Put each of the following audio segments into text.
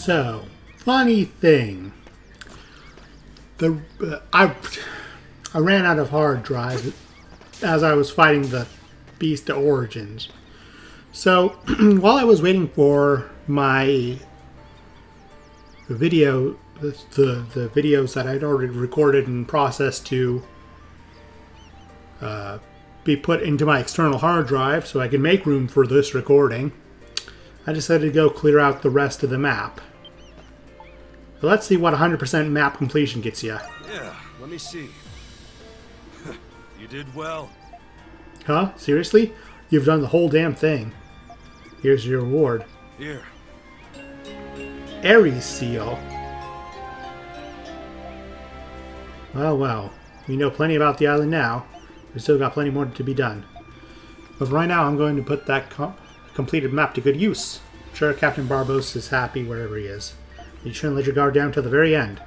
So, funny thing. I ran out of hard drive as I was fighting the Beast of Origins. So, while I was waiting for my video, the videos that I'd already recorded and processed to be put into my external hard drive so I could make room for this recording, I decided to go clear out the rest of the map. So let's see what 100% map completion gets you. Yeah, let me see. You did well. Huh? Seriously? You've done the whole damn thing. Here's your reward. Here. Ares seal. Well. We know plenty about the island now. We've still got plenty more to be done. But right now, I'm going to put that completed map to good use. I'm sure Captain Barbos is happy wherever he is. You shouldn't let your guard down till the very end.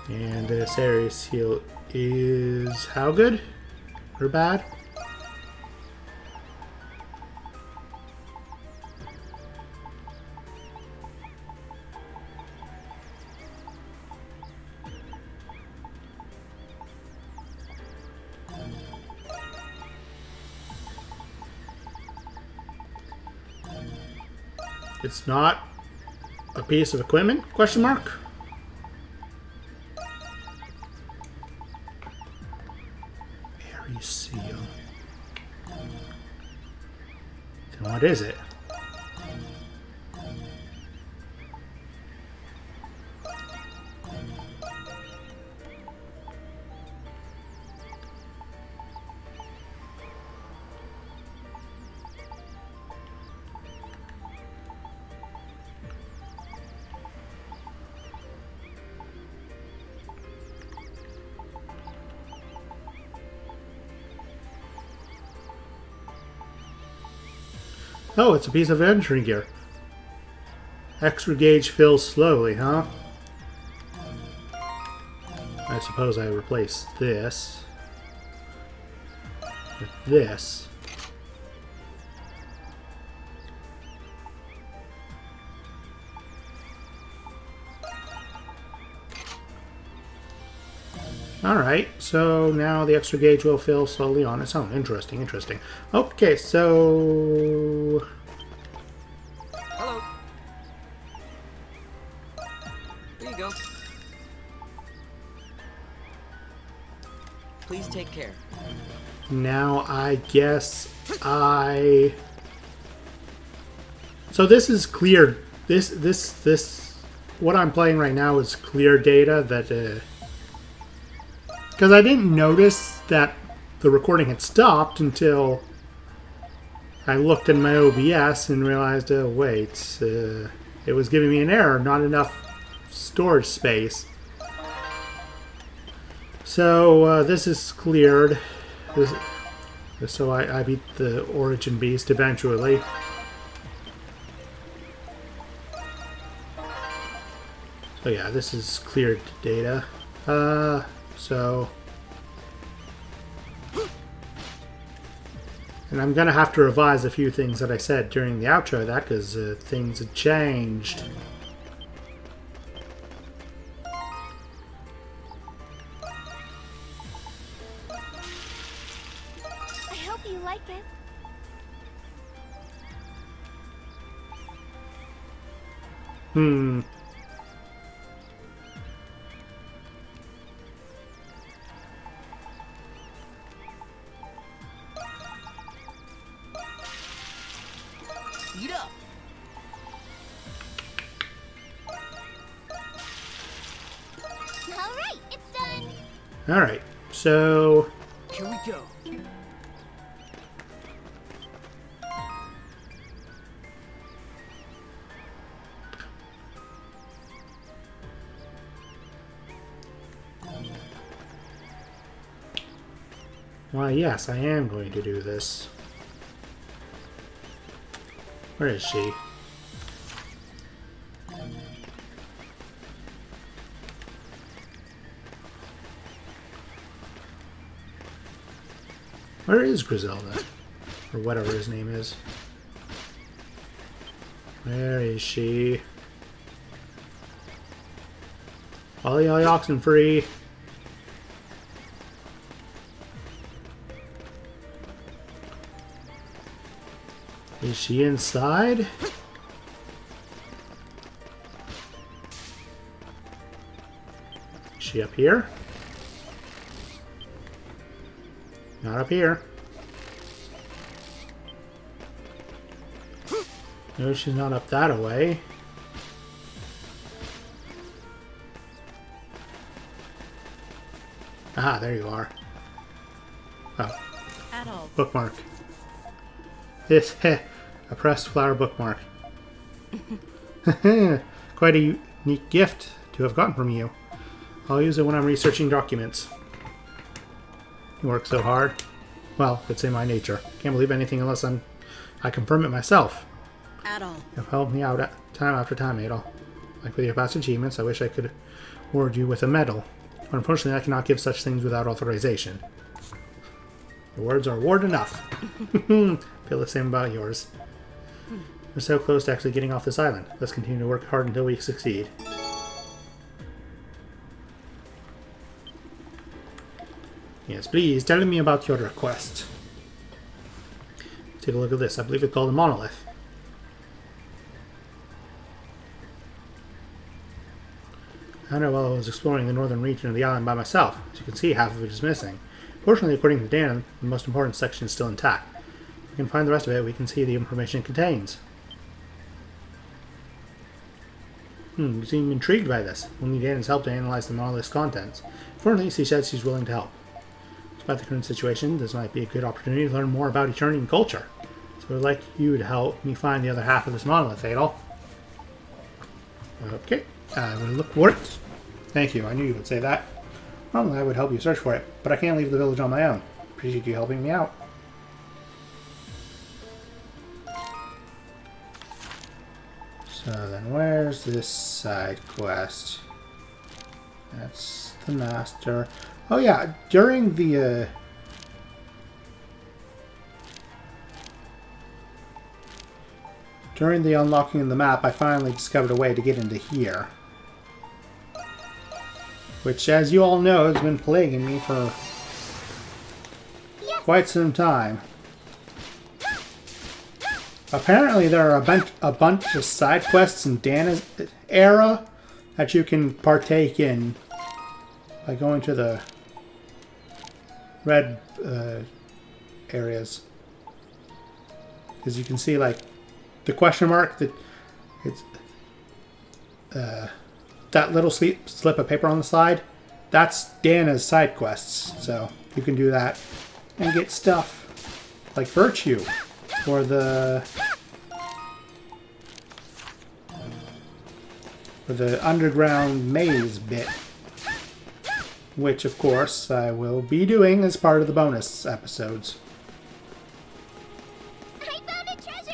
And this Ares seal is how good? Or bad? It's not a piece of equipment? Question mark? Ares seal. Then what is it? Oh, it's a piece of entry gear. Extra gauge fills slowly, huh? I suppose I replace this with this. Alright, so now the extra gauge will fill slowly on its own. Interesting. Okay, so... Hello. Here you go. Please take care. Now I guess I... So this is clear. This... What I'm playing right now is clear data that... Because I didn't notice that the recording had stopped until I looked in my OBS and realized, oh wait, it was giving me an error, not enough storage space. So this is cleared. So I beat the Origin Beast eventually. So yeah, this is cleared data. So, and I'm going to have to revise a few things that I said during the outro of that because things had changed. I hope you like it. Eat up. All right, it's done. Alright, so... Here we go. Why, yes, I am going to do this. Where is she? Where is Griselda? Or whatever his name is. Where is she? Ollie, ollie, oxen free. Is she inside? Is she up here? Not up here. No, she's not up that way. Ah, there you are. Oh, Adult. bookmark. This, a pressed flower bookmark. Quite a unique gift to have gotten from you. I'll use it when I'm researching documents. You work so hard. Well, it's in my nature. Can't believe anything unless I confirm it myself. Adult. You've helped me out time after time, Adol. Like with your past achievements, I wish I could award you with a medal. But unfortunately, I cannot give such things without authorization. Your words are award enough. Feel the same about yours. We're so close to actually getting off this island. Let's continue to work hard until we succeed. Yes, please, tell me about your request. Take a look at this. I believe it's called a monolith. I know while I was exploring the northern region of the island by myself. As you can see, half of it is missing. Fortunately, according to Dan, the most important section is still intact. If we can find the rest of it, we can see the information it contains. You seem intrigued by this. We'll need Dan's help to analyze the monolith's contents. Fortunately, she said she's willing to help. Despite the current situation, this might be a good opportunity to learn more about Eternian culture. So I'd like you to help me find the other half of this monolith, Adol. Okay, I will look for it. Thank you, I knew you would say that. Normally I would help you search for it, but I can't leave the village on my own. Appreciate you helping me out. So then where's this side quest? That's the master. Oh yeah, during the unlocking of the map, I finally discovered a way to get into here. Which, as you all know, has been plaguing me for quite some time. Apparently there are a bunch of side quests in Dana's era that you can partake in by going to the red areas. Because you can see, like, the question mark, that it's that little slip of paper on the side, that's Dana's side quests. So you can do that and get stuff like Virtue or the underground maze bit, which of course I will be doing as part of the bonus episodes. I found a treasure!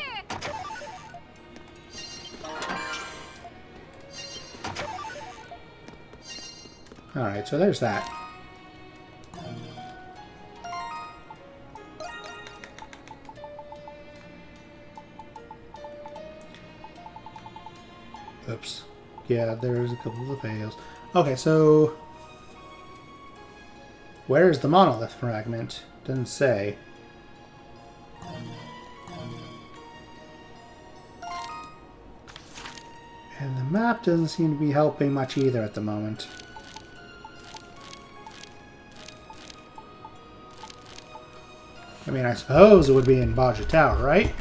Alright, so there's that. Oops. Yeah, there's a couple of fails. Okay, so where's the monolith fragment? Doesn't say. And the map doesn't seem to be helping much either at the moment. I mean, I suppose it would be in Baja Tower, right?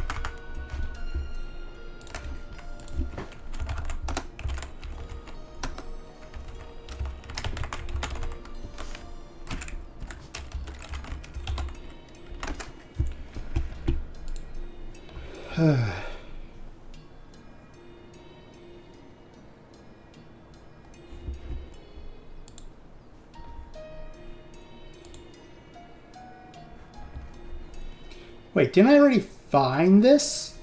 Wait, didn't I already find this?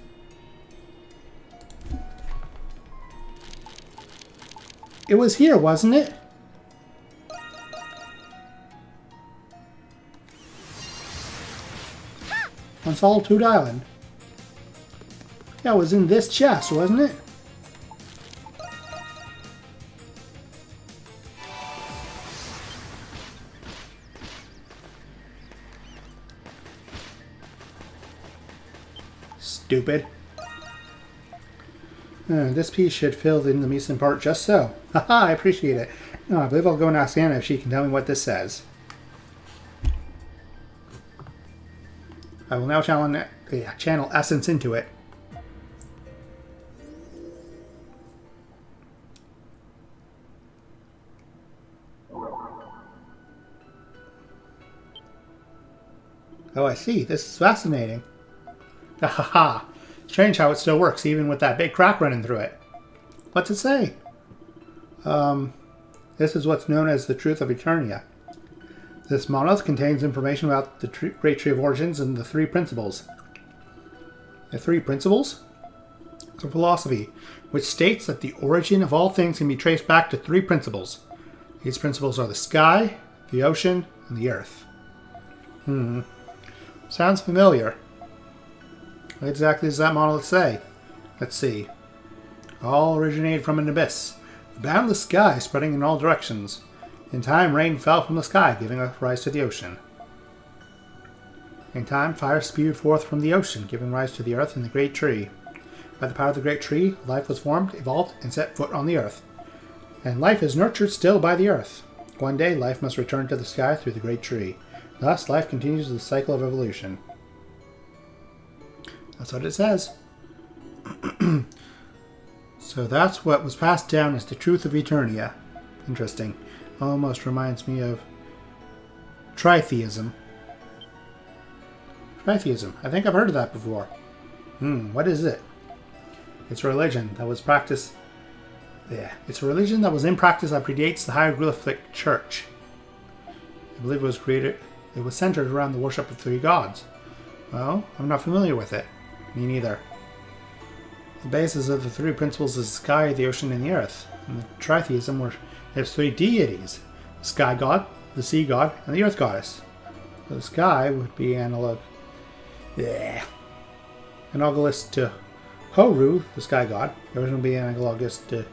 It was here, wasn't it? On Solitude Island. Yeah, it was in this chest, wasn't it? Stupid. This piece should fill in the missing part just so. Haha, I appreciate it. No, I believe I'll go and ask Anna if she can tell me what this says. I will now channel essence into it. Oh, I see. This is fascinating. Ha ha ha. Strange how it still works, even with that big crack running through it. What's it say? This is what's known as the Truth of Eternia. This monolith contains information about the Great Tree of Origins and the Three Principles. The Three Principles? It's a philosophy which states that the origin of all things can be traced back to three principles. These principles are the sky, the ocean, and the earth. Sounds familiar. What exactly does that monolith say? Let's see. All originated from an abyss, a boundless sky spreading in all directions. In time, rain fell from the sky, giving rise to the ocean. In time, fire spewed forth from the ocean, giving rise to the earth and the great tree. By the power of the great tree, life was formed, evolved, and set foot on the earth. And life is nurtured still by the earth. One day, life must return to the sky through the great tree. Thus, life continues the cycle of evolution. That's what it says. So that's what was passed down as the truth of Eternia. Interesting. Almost reminds me of tritheism. Tritheism. I think I've heard of that before. What is it? It's a religion that was practiced. Yeah, it's a religion that was in practice that predates the hieroglyphic church. I believe it was created. It was centered around the worship of three gods. Well, I'm not familiar with it. Me neither. The basis of the three principles is the sky, the ocean, and the earth. And the tritheism has three deities: the sky god, the sea god, and the earth goddess. So the sky would be analogous to Horu, the sky god. The ocean would be analogous to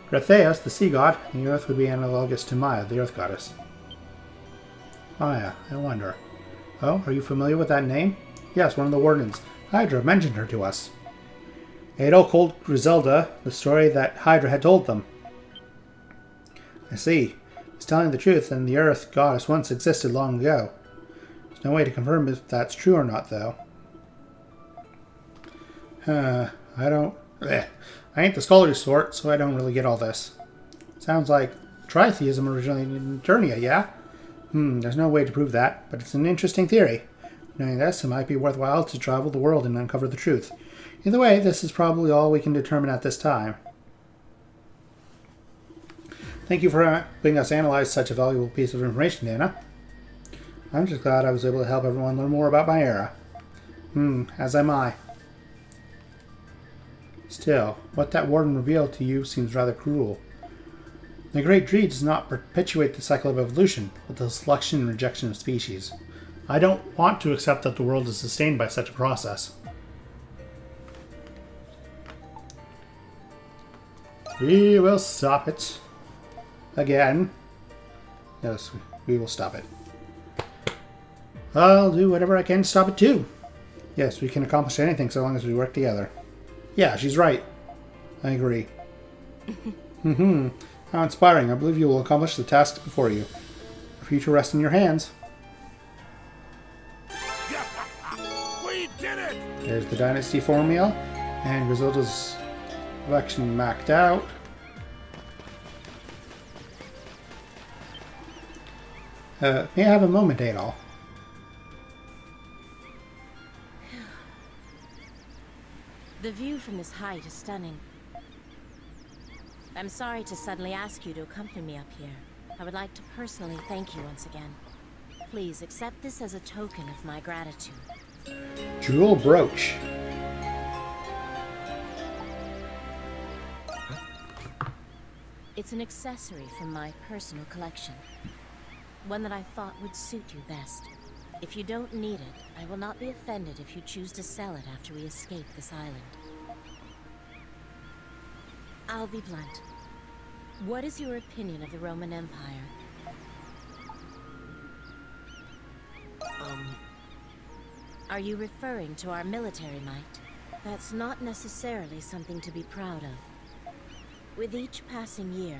Gratheus, the sea god, and the earth would be analogous to Maya, the earth goddess. Maya, I wonder. Oh, are you familiar with that name? Yes, one of the wardens. Hydra mentioned her to us. Adol told Griselda the story that Hydra had told them. I see. He's telling the truth, and the earth goddess once existed long ago. There's no way to confirm if that's true or not, though. I ain't the scholarly sort, so I don't really get all this. Sounds like tritheism originally in Eternia, yeah? There's no way to prove that, but it's an interesting theory. Knowing this, it might be worthwhile to travel the world and uncover the truth. Either way, this is probably all we can determine at this time. Thank you for helping us analyze such a valuable piece of information, Dana. I'm just glad I was able to help everyone learn more about my era. As am I. Still, what that warden revealed to you seems rather cruel. The Great Tree does not perpetuate the cycle of evolution, but the selection and rejection of species. I don't want to accept that the world is sustained by such a process. We will stop it. Again. Yes, we will stop it. I'll do whatever I can to stop it too. Yes, we can accomplish anything so long as we work together. Yeah, she's right. I agree. How inspiring. I believe you will accomplish the task before you. The future rests in your hands. We did it! There's the Dynasty formula. And Griselda's election maxed out. May I have a moment, Adol? The view from this height is stunning. I'm sorry to suddenly ask you to accompany me up here. I would like to personally thank you once again. Please accept this as a token of my gratitude. Jewel brooch. It's an accessory from my personal collection. One that I thought would suit you best. If you don't need it, I will not be offended if you choose to sell it after we escape this island. I'll be blunt. What is your opinion of the Roman Empire? Are you referring to our military might? That's not necessarily something to be proud of. With each passing year,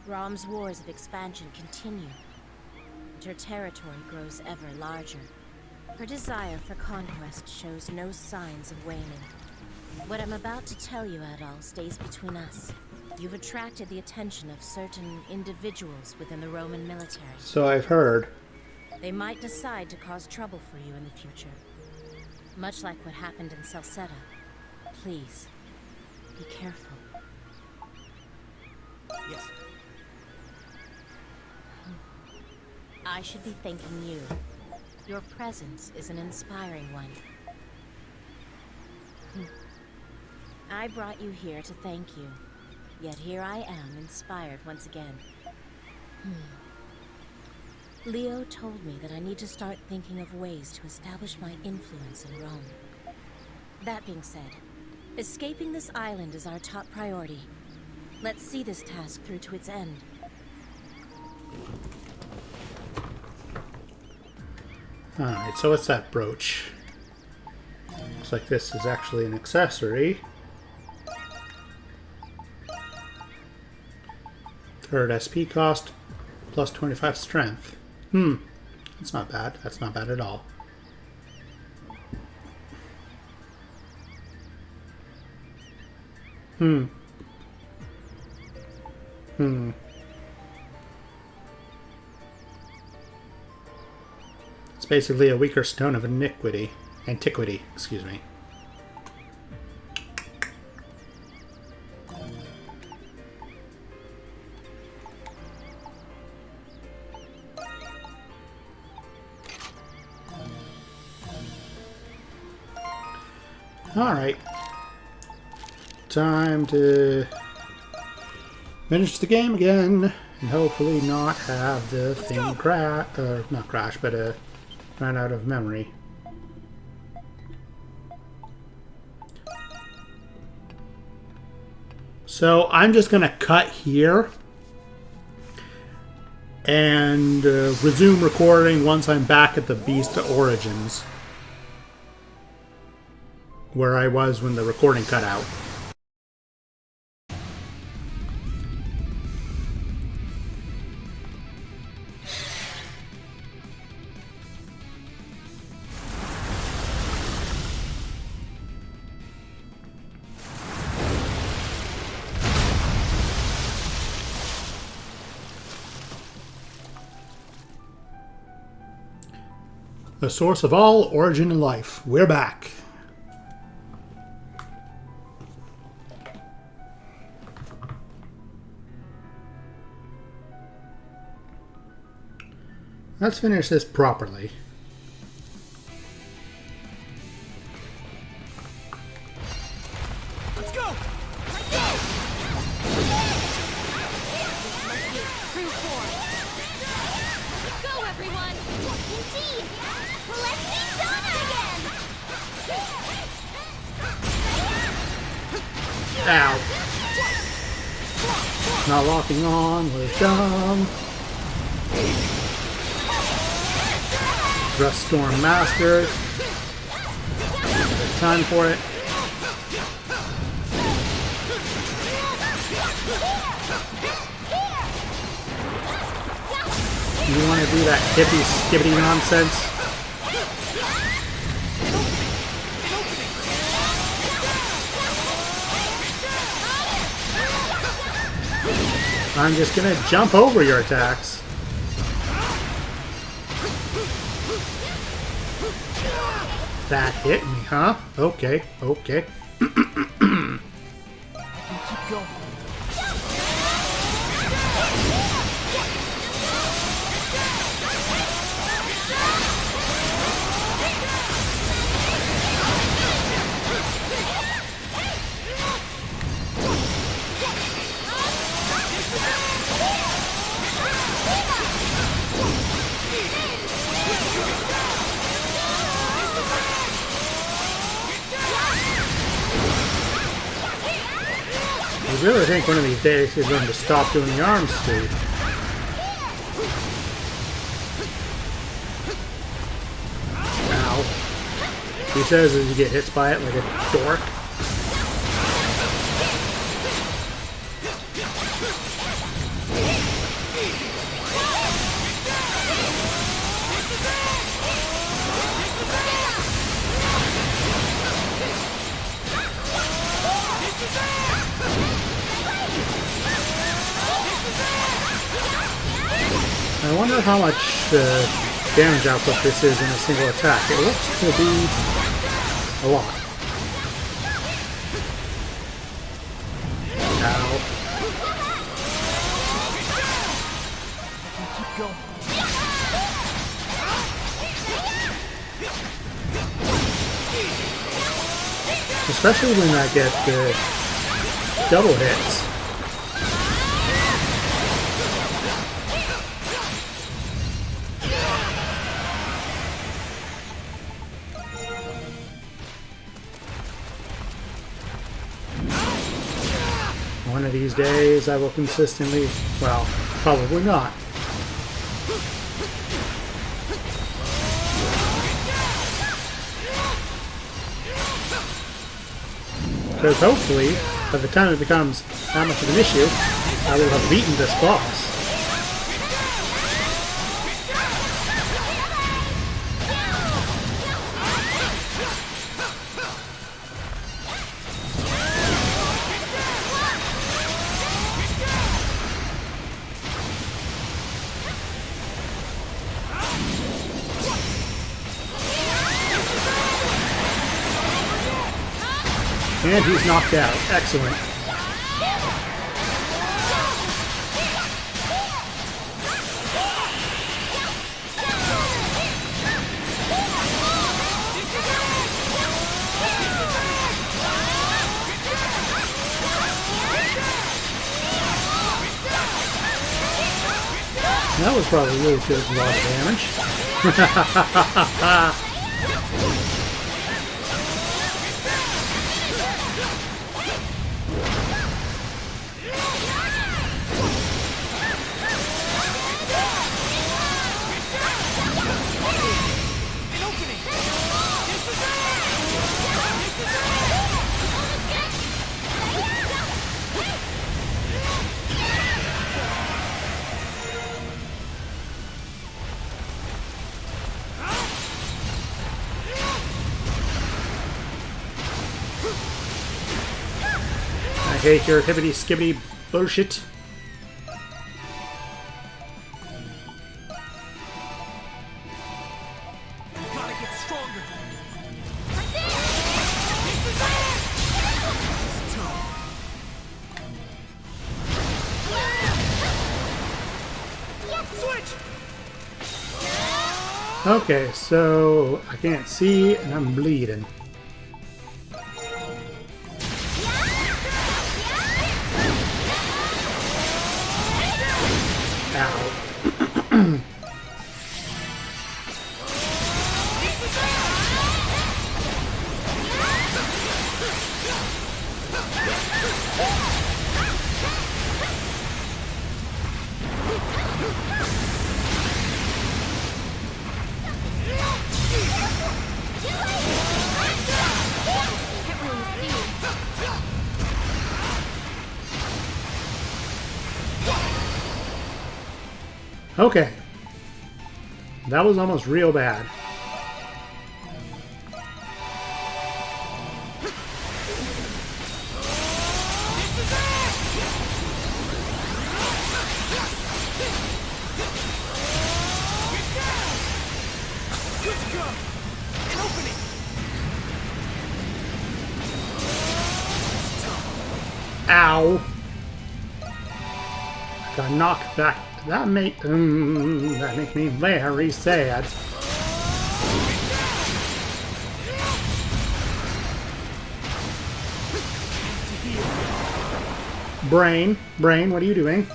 Rom's wars of expansion continue, and her territory grows ever larger. Her desire for conquest shows no signs of waning. What I'm about to tell you, Adol, stays between us. You've attracted the attention of certain individuals within the Roman military. So I've heard. They might decide to cause trouble for you in the future. Much like what happened in Salsetta. Please, be careful. Yes. I should be thanking you. Your presence is an inspiring one. I brought you here to thank you. Yet here I am, inspired once again. Leo told me that I need to start thinking of ways to establish my influence in Rome. That being said, escaping this island is our top priority. Let's see this task through to its end. Alright, so what's that brooch? Looks like this is actually an accessory. Third SP cost, plus 25 strength. That's not bad. That's not bad at all. It's basically a weaker stone of antiquity, excuse me. Alright. Time to finish the game again and hopefully not have the thing not crash, but run out of memory. So I'm just going to cut here and resume recording once I'm back at the Beast Origins, where I was when the recording cut out. The source of all origin in life. We're back. Let's finish this properly. Let's go! Let's go! True form. Go, everyone! Indeed! Let's see Donna again! Ow. Not locking on was dumb. Thrust Storm mastered. Time for it. You want to do that hippie skibbity nonsense? I'm just gonna jump over your attacks. That hit me, huh? Okay, okay. I can keep going. You really think one of these days he's going to stop doing the arm sweep. Ow. He says as you get hit by it like a dork. I wonder how much damage output this is in a single attack. It looks to be a lot. Ow. Keep going. Especially when I get double hits. One of these days I will consistently, well, probably not. Because hopefully, by the time it becomes that much of an issue, I will have beaten this boss. And he's knocked out. Excellent. That was probably really good a lot of damage. I hate your hibbity skibbity bullshit. Gotta get stronger. Switch. Okay, so I can't see and I'm bleeding. Ow. Okay. That was almost real bad. Good to go. An opening. Ow. I got knocked back. That makes me very sad. Brain, what are you doing?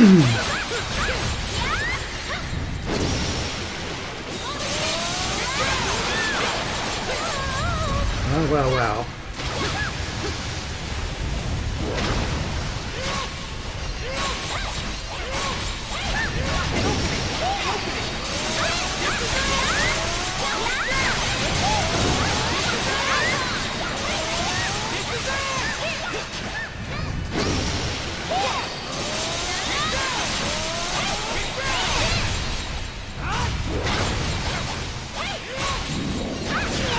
Oh, well, well.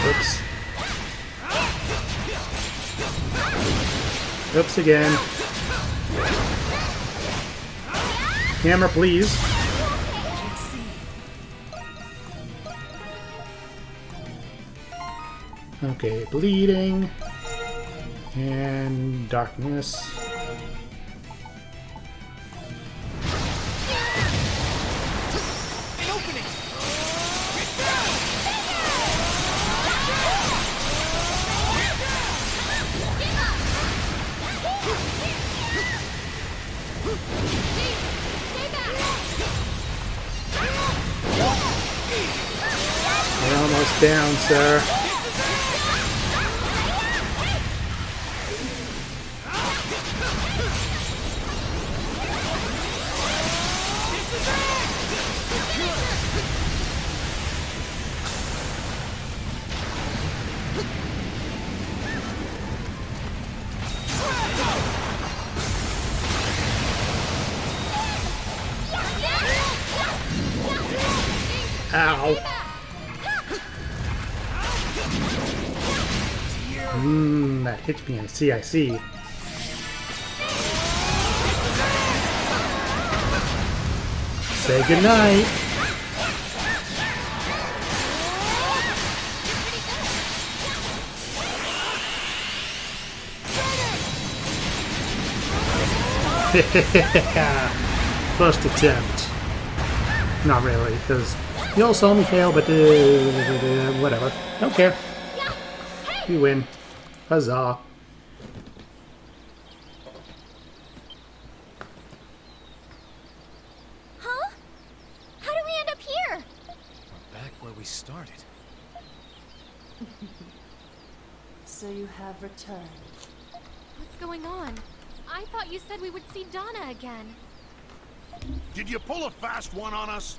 Oops. Oops again. Camera, please. Okay, bleeding. And darkness. An opening! We're almost down, sir. Ow. That hit me. I see, I see. Say goodnight. First attempt. Not really, because you all saw me fail, but whatever. Don't care. We win. Huzzah. Huh? How do we end up here? We're back where we started. So you have returned. What's going on? I thought you said we would see Donna again. Did you pull a fast one on us?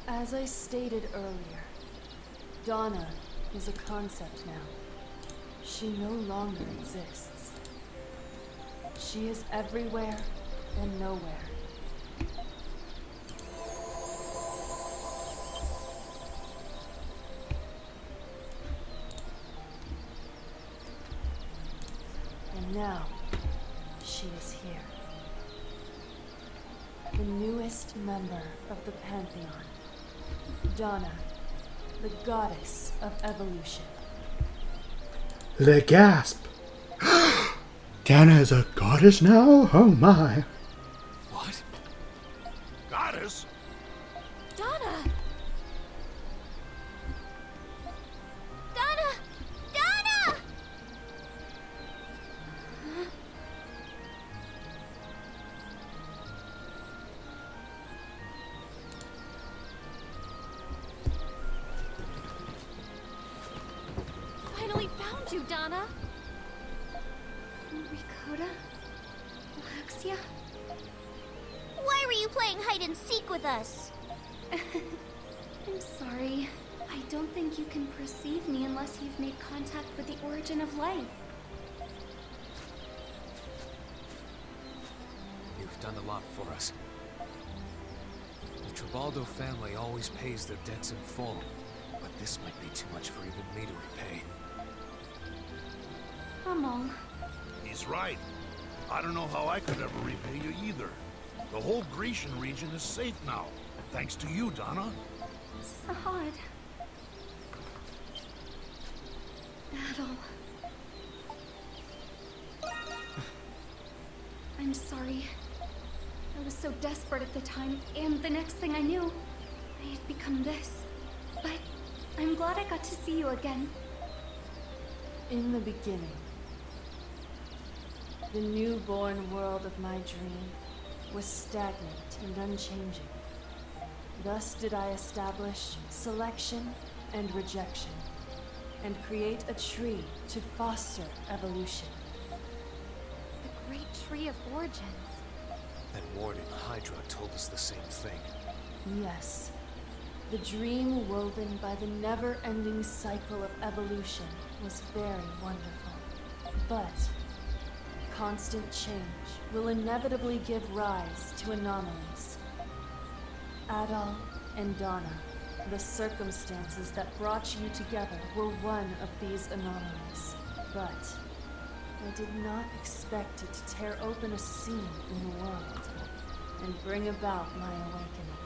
As I stated earlier, Donna is a concept now. She no longer exists. She is everywhere and nowhere. And now, she is here. The newest member of the Pantheon. Donna, the goddess of evolution. The gasp. Dana is a goddess now? Oh my. What? Goddess? Donna! Donna! Donna! Finally found you, Donna! Ricotta? Alexia? Why were you playing hide and seek with us? I'm sorry. I don't think you can perceive me unless you've made contact with the origin of life. You've done a lot for us. The Tribaldo family always pays their debts in full, but this might be too much for even me to repay. Among. He's right. I don't know how I could ever repay you either. The whole Grecian region is safe now, thanks to you, Donna. Sahad. Adel. I'm sorry. I was so desperate at the time, and the next thing I knew, I had become this. But I'm glad I got to see you again. In the beginning, The newborn world of my dream was stagnant and unchanging. Thus did I establish selection and rejection, and create a tree to foster evolution. The great tree of origins. That Warden Hydra told us the same thing. Yes, the dream woven by the never-ending cycle of evolution was very wonderful. But constant change will inevitably give rise to anomalies. Adal and Donna, the circumstances that brought you together were one of these anomalies. But I did not expect it to tear open a seam in the world and bring about my awakening.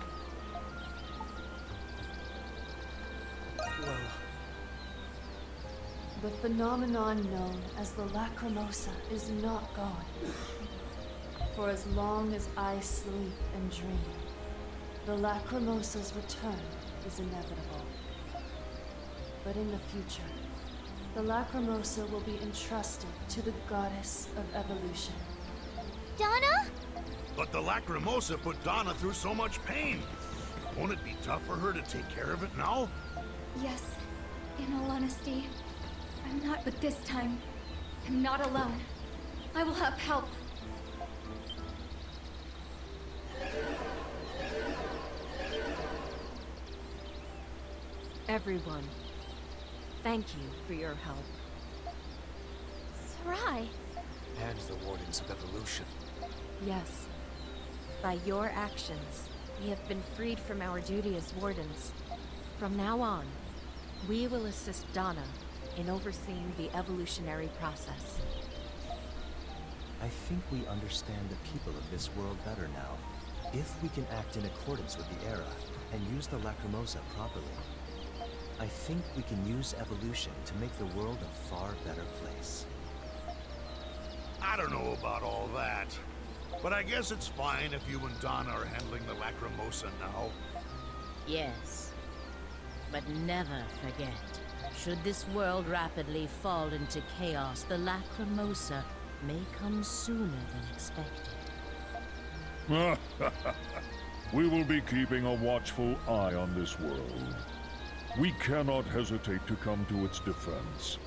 Well, The phenomenon known as the Lacrimosa is not gone. For as long as I sleep and dream, the Lacrimosa's return is inevitable. But in the future, the Lacrimosa will be entrusted to the goddess of evolution. Donna? But the Lacrimosa put Donna through so much pain. Won't it be tough for her to take care of it now? Yes. In all honesty, I'm not, but this time, I'm not alone. I will have help. Everyone, thank you for your help. Sarai. and the Wardens of Evolution. Yes. By your actions, we have been freed from our duty as Wardens. From now on, we will assist Donna in overseeing the evolutionary process. I think we understand the people of this world better now. If we can act in accordance with the era and use the Lacrimosa properly, I think we can use evolution to make the world a far better place. I don't know about all that. But I guess it's fine if you and Donna are handling the Lacrimosa now. Yes. But never forget, should this world rapidly fall into chaos, the Lacrimosa may come sooner than expected. We will be keeping a watchful eye on this world. We cannot hesitate to come to its defense.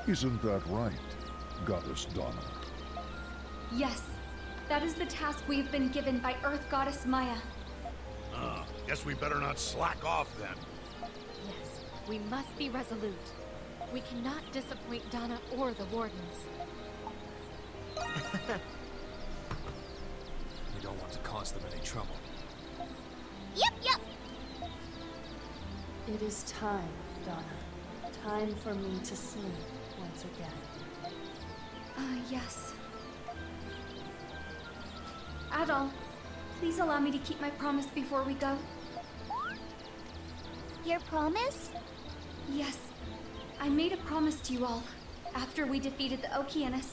Isn't that right, Goddess Donna? Yes, that is the task we have been given by Earth Goddess Maya. Guess we better not slack off then. Yes, we must be resolute. We cannot disappoint Donna or the Wardens. We don't want to cause them any trouble. Yep. It is time, Donna. Time for me to sleep once again. Yes. Adal, please allow me to keep my promise before we go. Your promise? Yes. I made a promise to you all. After we defeated the Okeanos,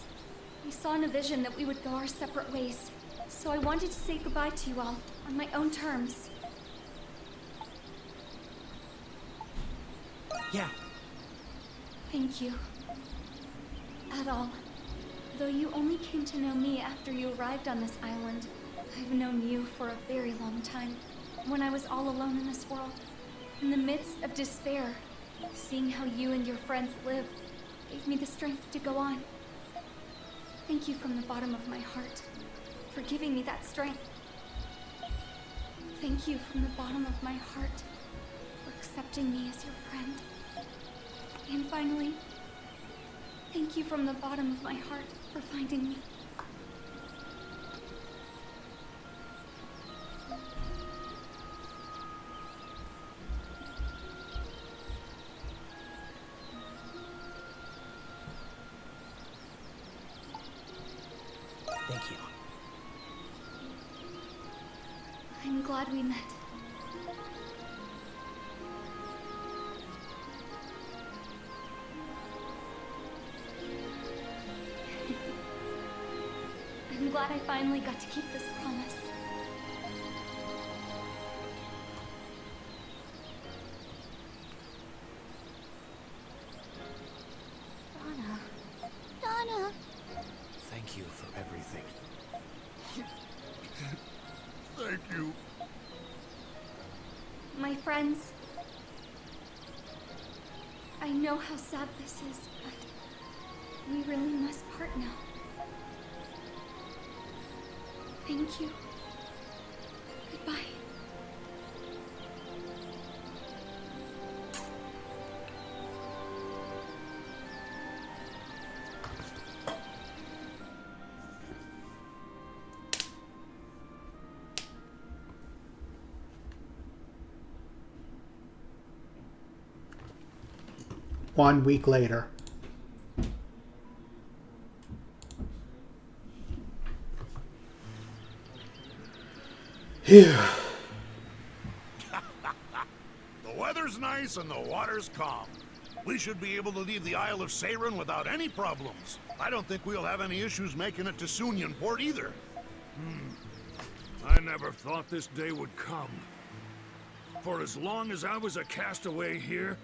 I saw in a vision that we would go our separate ways. So I wanted to say goodbye to you all on my own terms. Yeah. Thank you. Adal, though you only came to know me after you arrived on this island, I've known you for a very long time. When I was all alone in this world, in the midst of despair, seeing how you and your friends lived gave me the strength to go on. Thank you from the bottom of my heart for giving me that strength. Thank you from the bottom of my heart for accepting me as your friend. And finally, thank you from the bottom of my heart for finding me. Thank you. I'm glad we met. I'm glad I finally got to keep this promise. Donna. Thank you My friends, I know how sad this is, but we really must part now. Thank you. Goodbye. One week later. Phew. The weather's nice and the water's calm. We should be able to leave the Isle of Seiren without any problems. I don't think we'll have any issues making it to Sunyan Port either. I never thought this day would come. For as long as I was a castaway here,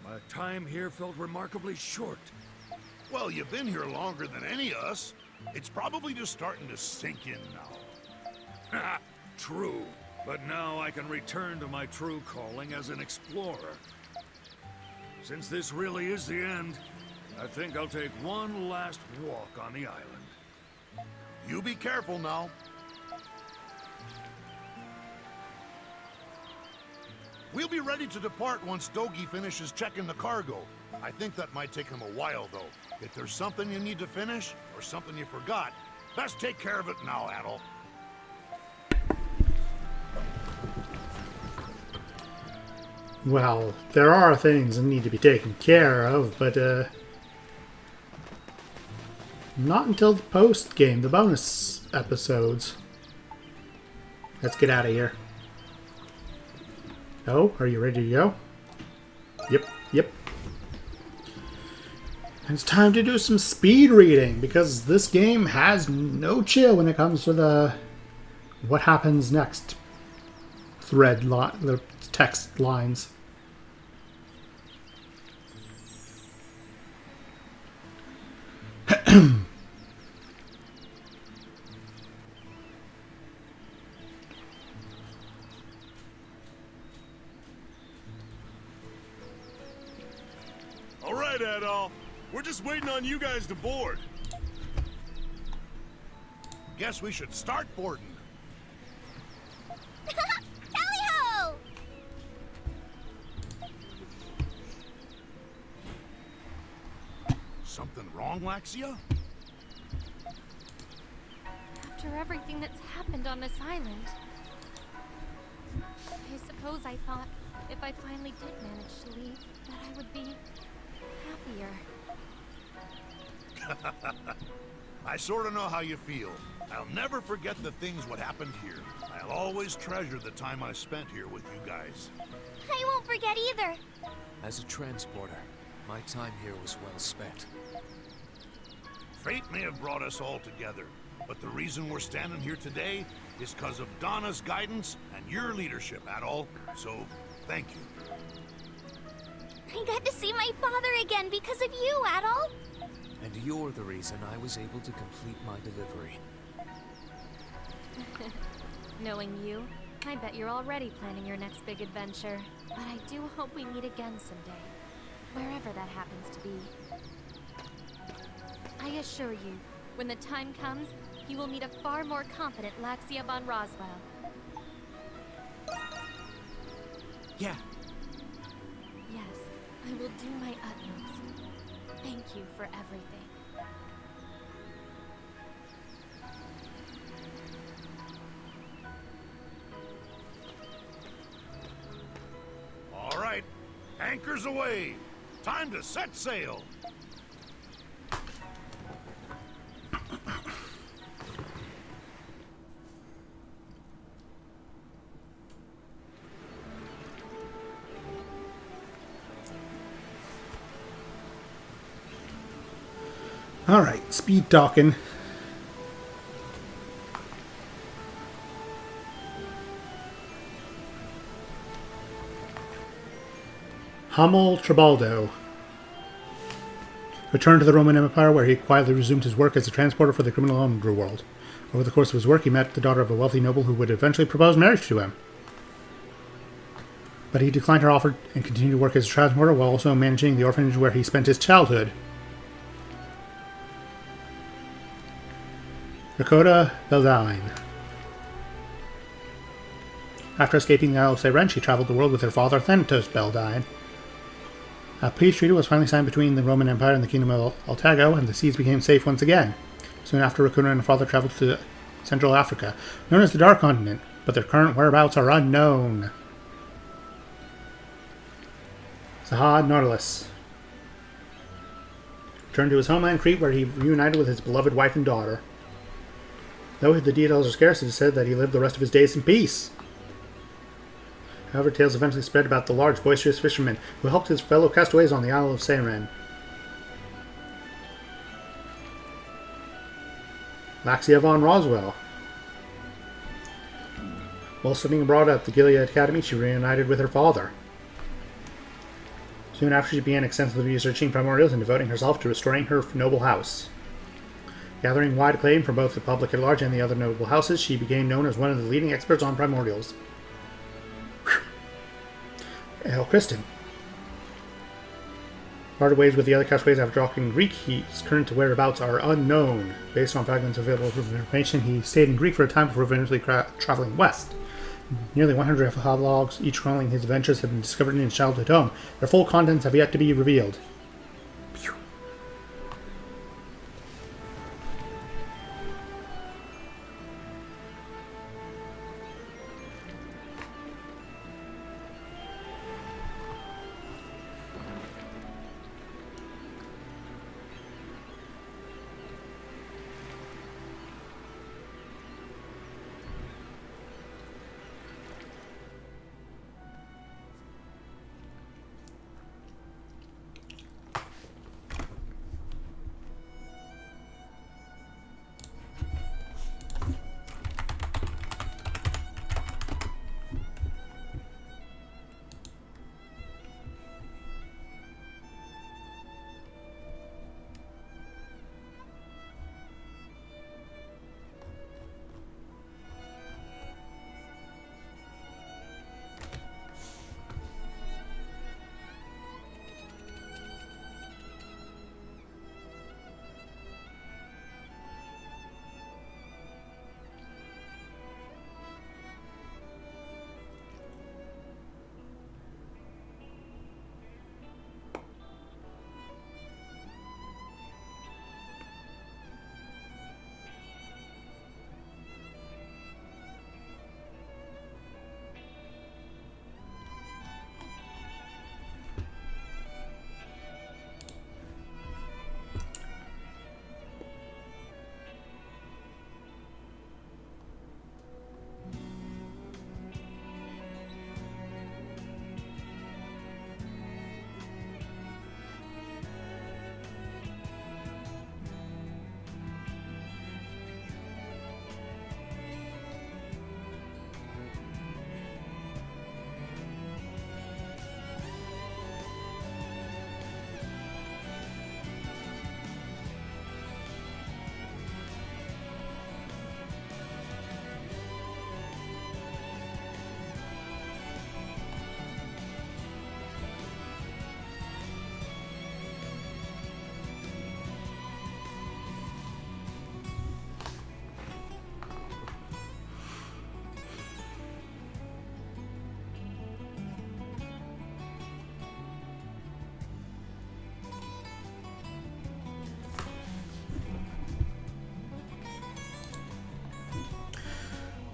my time here felt remarkably short. Well, you've been here longer than any of us. It's probably just starting to sink in now. True, but now I can return to my true calling as an explorer. Since this really is the end, I think I'll take one last walk on the island. You be careful now. We'll be ready to depart once Dogi finishes checking the cargo. I think that might take him a while, though. If there's something you need to finish, or something you forgot, best take care of it now, Adol. Well, there are things that need to be taken care of, but not until the post-game, the bonus episodes. Let's get out of here. Oh, are you ready to go? Yep. And it's time to do some speed reading, because this game has no chill when it comes to the what happens next the text lines. All right, Adol. We're just waiting on you guys to board. Guess we should start boarding. Tally-ho! Something wrong, Laxia? After everything that's happened on this island, I suppose I thought if I finally did manage to leave, that I would be happier. I sort of know how you feel. I'll never forget the things what happened here. I'll always treasure the time I spent here with you guys. I won't forget either. As a transporter, my time here was well spent. Fate may have brought us all together, but the reason we're standing here today is because of Donna's guidance and your leadership, Adol. So, thank you. I got to see my father again because of you, Adol. And you're the reason I was able to complete my delivery. Knowing you, I bet you're already planning your next big adventure. But I do hope we meet again someday, wherever that happens to be. I assure you, when the time comes, you will meet a far more competent Laxia von Roswell. Yeah. Yes, I will do my utmost. Thank you for everything. All right, anchors away. Time to set sail. All right, speed talking. Hummel Tribaldo returned to the Roman Empire, where he quietly resumed his work as a transporter for the criminal underworld. Over the course of his work, he met the daughter of a wealthy noble who would eventually propose marriage to him. but he declined her offer and continued to work as a transporter while also managing the orphanage where he spent his childhood. Dakota Beldine. After escaping the Isle of Seren, she traveled the world with her father, Thanatos Beldine. A peace treaty was finally signed between the Roman Empire and the Kingdom of Altago, and the seas became safe once again. Soon after, Rakuna and her father traveled to Central Africa, known as the Dark Continent, but their current whereabouts are unknown. Sahad Nautilus returned to his homeland Crete, where he reunited with his beloved wife and daughter. Though the details are scarce, it is said that he lived the rest of his days in peace. However, tales eventually spread about the large, boisterous fisherman who helped his fellow castaways on the Isle of Seren. Laxia von Roswell. While studying abroad at the Gilead Academy, she reunited with her father. Soon after, she began extensively researching primordials and devoting herself to restoring her noble house. Gathering wide acclaim from both the public at large and the other noble houses, she became known as one of the leading experts on primordials. El Kristen parted ways with the other castaways after talking Greek. His current whereabouts are unknown. Based on fragments available information, he stayed in Greek for a time before eventually traveling west. Nearly 100 logs, each chronicling his adventures, have been discovered in his childhood home. Their full contents have yet to be revealed.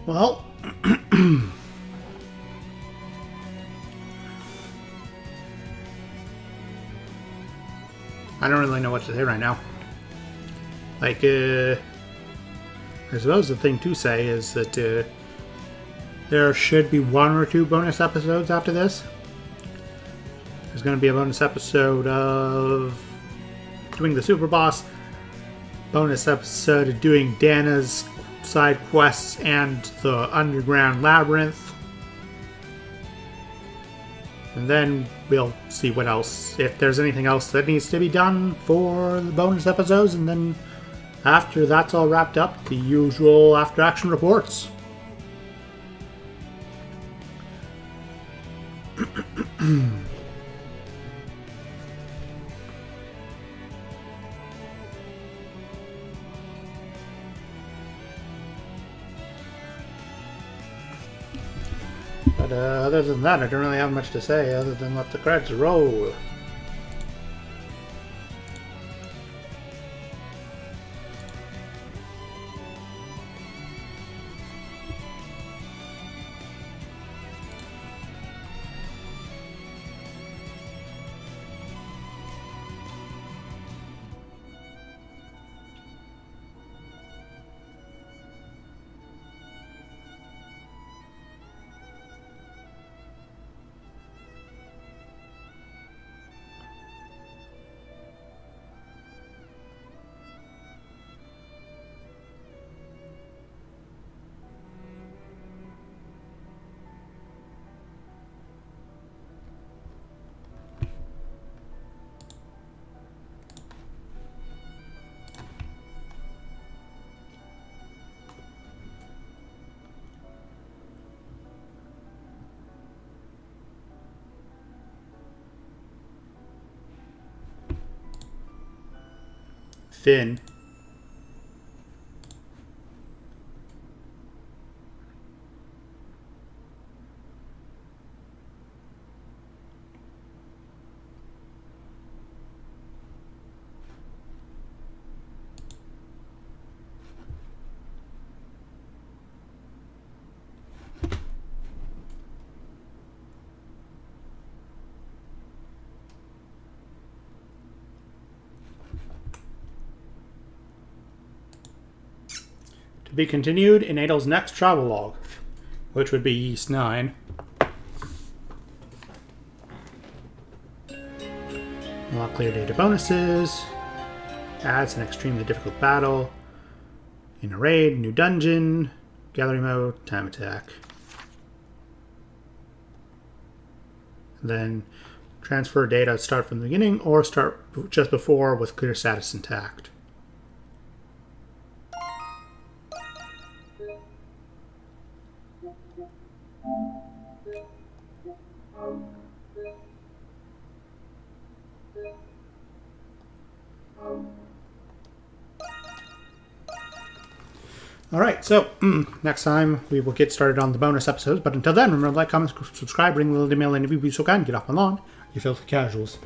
Well, I don't really know what to say right now. Like, I suppose the thing to say is that there should be one or two bonus episodes after this. There's going to be a bonus episode of doing the Super Boss, bonus episode of doing Dana's side quests and the Underground Labyrinth. And then we'll see what else, if there's anything else that needs to be done for the bonus episodes, and then after that's all wrapped up, the usual after action reports. But other than that, I don't really have much to say other than let the credits roll. Finn. To be continued in Adel's next travelogue, which would be Yeast 9. Unlock clear data bonuses. Adds an extremely difficult battle. In a raid, new dungeon. Gallery mode, time attack. Then transfer data, start from the beginning or start just before with clear status intact. Alright, so next time we will get started on the bonus episodes, but until then, remember to like, comment, subscribe, ring the little email, and if you be so kind, get off my lawn, you filthy casuals.